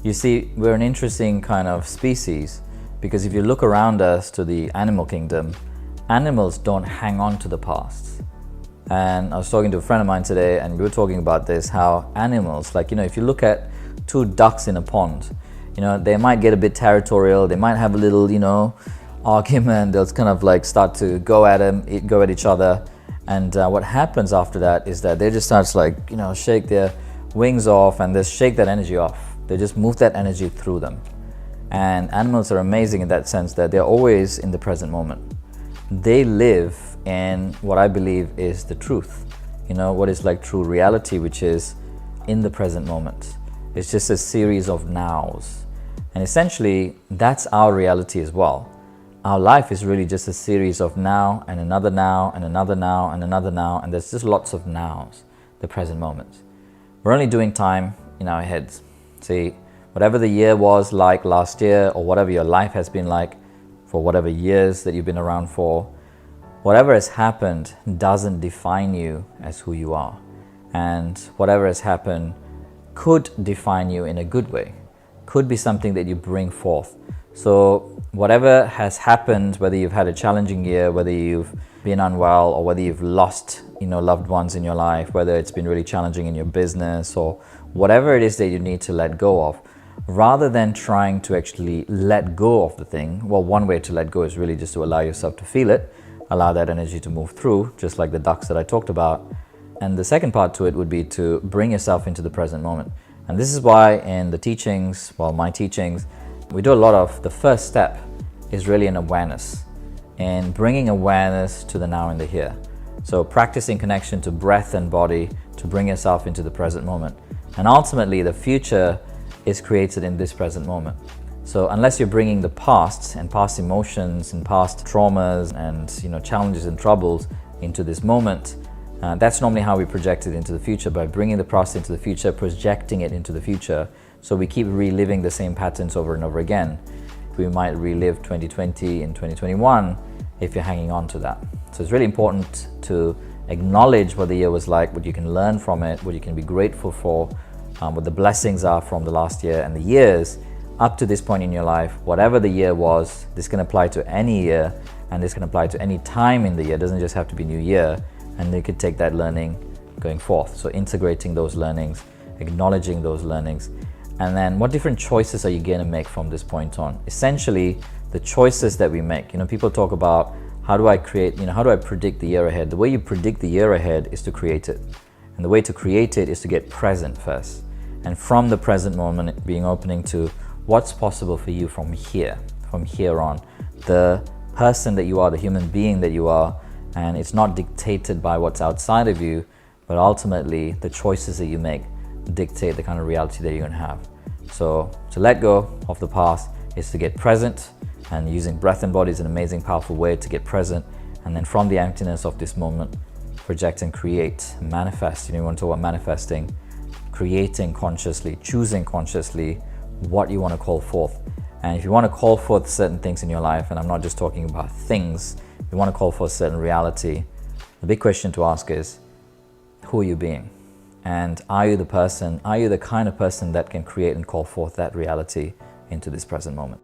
You see, we're an interesting kind of species because if you look around us to the animal kingdom, animals don't hang on to the past. And I was talking to a friend of mine today and we were talking about this, how animals, like, if you look at two ducks in a pond, they might get a bit territorial, they might have a little, argument, they'll kind of like start to go at each other. And what happens after that is that they just start to shake their wings off and they shake that energy off. They just move that energy through them. And animals are amazing in that sense that they're always in the present moment. They live in what I believe is the truth. What is like true reality, which is in the present moment. It's just a series of nows. And essentially, that's our reality as well. Our life is really just a series of now and another now and another now and another now. And there's just lots of nows, the present moment. We're only doing time in our heads. See, whatever the year was like last year, or whatever your life has been like for whatever years that you've been around for, whatever has happened doesn't define you as who you are. And whatever has happened could define you in a good way, could be something that you bring forth. So whatever has happened, whether you've had a challenging year, whether you've been unwell, or whether you've lost loved ones in your life, whether it's been really challenging in your business, or whatever it is that you need to let go of, rather than trying to actually let go of the thing, well, one way to let go is really just to allow yourself to feel it, allow that energy to move through, just like the ducks that I talked about. And the second part to it would be to bring yourself into the present moment. And this is why in the teachings, my teachings, we do a lot of, the first step is really an awareness, and bringing awareness to the now and the here. So practicing connection to breath and body to bring yourself into the present moment. And ultimately, the future is created in this present moment. So unless you're bringing the past and past emotions and past traumas and challenges and troubles into this moment, that's normally how we project it into the future, by bringing the past into the future, projecting it into the future. So we keep reliving the same patterns over and over again. We might relive 2020 in 2021 if you're hanging on to that. So it's really important to acknowledge what the year was like, what you can learn from it, what you can be grateful for, what the blessings are from the last year and the years up to this point in your life. Whatever the year was, this can apply to any year, and this can apply to any time in the year. It doesn't just have to be New Year, and you could take that learning going forth. So integrating those learnings, acknowledging those learnings, and then what different choices are you going to make from this point on? Essentially, the choices that we make. People talk about how do I predict the year ahead? The way you predict the year ahead is to create it. And the way to create it is to get present first. And from the present moment, being opening to what's possible for you from here on. The person that you are, the human being that you are, and it's not dictated by what's outside of you, but ultimately the choices that you make dictate the kind of reality that you're going to have. So to let go of the past is to get present, and using breath and body is an amazing, powerful way to get present. And then from the emptiness of this moment, project and create, manifest. You want to talk about manifesting, creating consciously, choosing consciously what you want to call forth. And if you want to call forth certain things in your life, and I'm not just talking about things, if you want to call forth certain reality, the big question to ask is, who are you being? And are you the kind of person that can create and call forth that reality into this present moment?